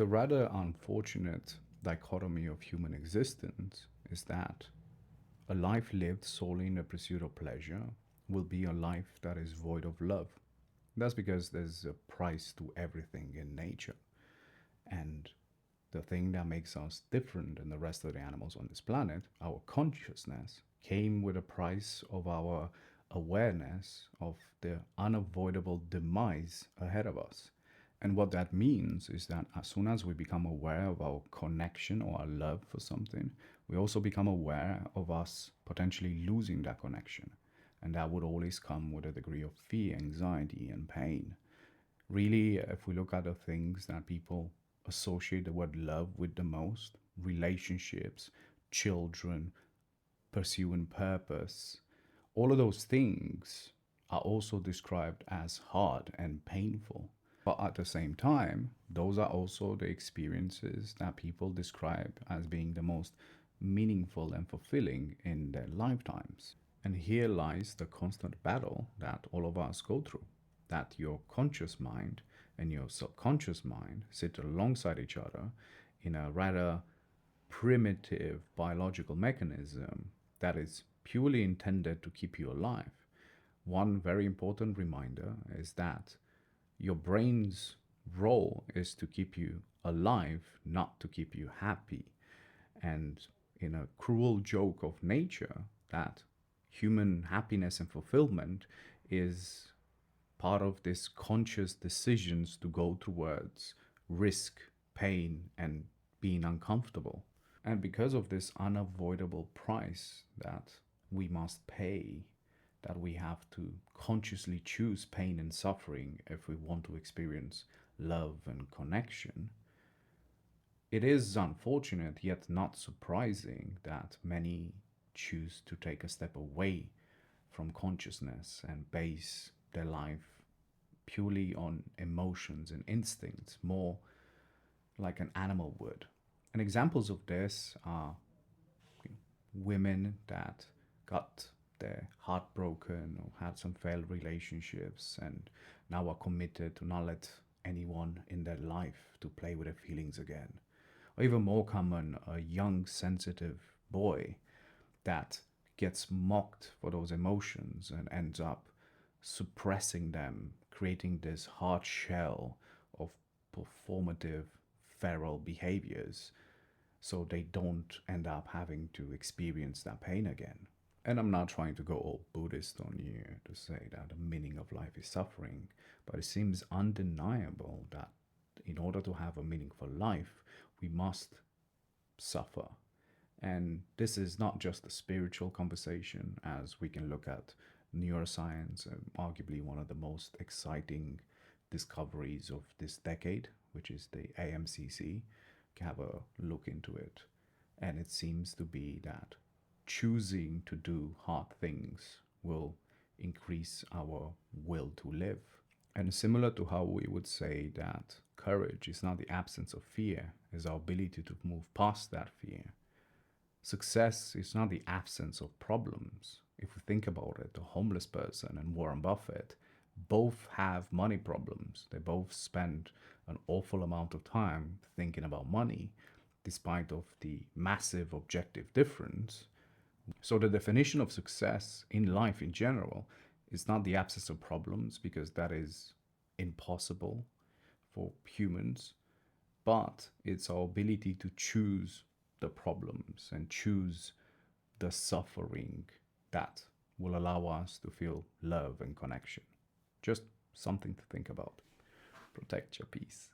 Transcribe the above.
The rather unfortunate dichotomy of human existence is that a life lived solely in the pursuit of pleasure will be a life that is void of love. That's because there's a price to everything in nature. And the thing that makes us different than the rest of the animals on this planet, our consciousness, came with a price of our awareness of the unavoidable demise ahead of us. And what that means is that as soon as we become aware of our connection or our love for something, we also become aware of us potentially losing that connection. And that would always come with a degree of fear, anxiety, and pain. Really, if we look at the things that people associate the word love with the most, relationships, children, pursuing purpose, all of those things are also described as hard and painful. But at the same time, those are also the experiences that people describe as being the most meaningful and fulfilling in their lifetimes. And here lies the constant battle that all of us go through, that your conscious mind and your subconscious mind sit alongside each other in a rather primitive biological mechanism that is purely intended to keep you alive. One very important reminder is that your brain's role is to keep you alive, not to keep you happy. And in a cruel joke of nature, that human happiness and fulfillment is part of this conscious decisions to go towards risk, pain, and being uncomfortable. And because of this unavoidable price that we must pay, that we have to consciously choose pain and suffering if we want to experience love and connection, it is unfortunate yet not surprising that many choose to take a step away from consciousness and base their life purely on emotions and instincts, more like an animal would. And examples of this are women that got their heart broken or had some failed relationships and now are committed to not let anyone in their life to play with their feelings again. Or even more common, a young sensitive boy that gets mocked for those emotions and ends up suppressing them, creating this hard shell of performative feral behaviors so they don't end up having to experience that pain again. And I'm not trying to go all Buddhist on you to say that the meaning of life is suffering, but it seems undeniable that in order to have a meaningful life, we must suffer. And this is not just a spiritual conversation, as we can look at neuroscience, arguably one of the most exciting discoveries of this decade, which is the AMCC. Can have a look into it. And it seems to be that choosing to do hard things will increase our will to live. And similar to how we would say that courage is not the absence of fear, is our ability to move past that fear. Success is not the absence of problems. If we think about it, the homeless person and Warren Buffett both have money problems. They both spend an awful amount of time thinking about money, despite of the massive objective difference. So the definition of success in life in general is not the absence of problems, because that is impossible for humans, but it's our ability to choose the problems and choose the suffering that will allow us to feel love and connection. Just something to think about. Protect your peace.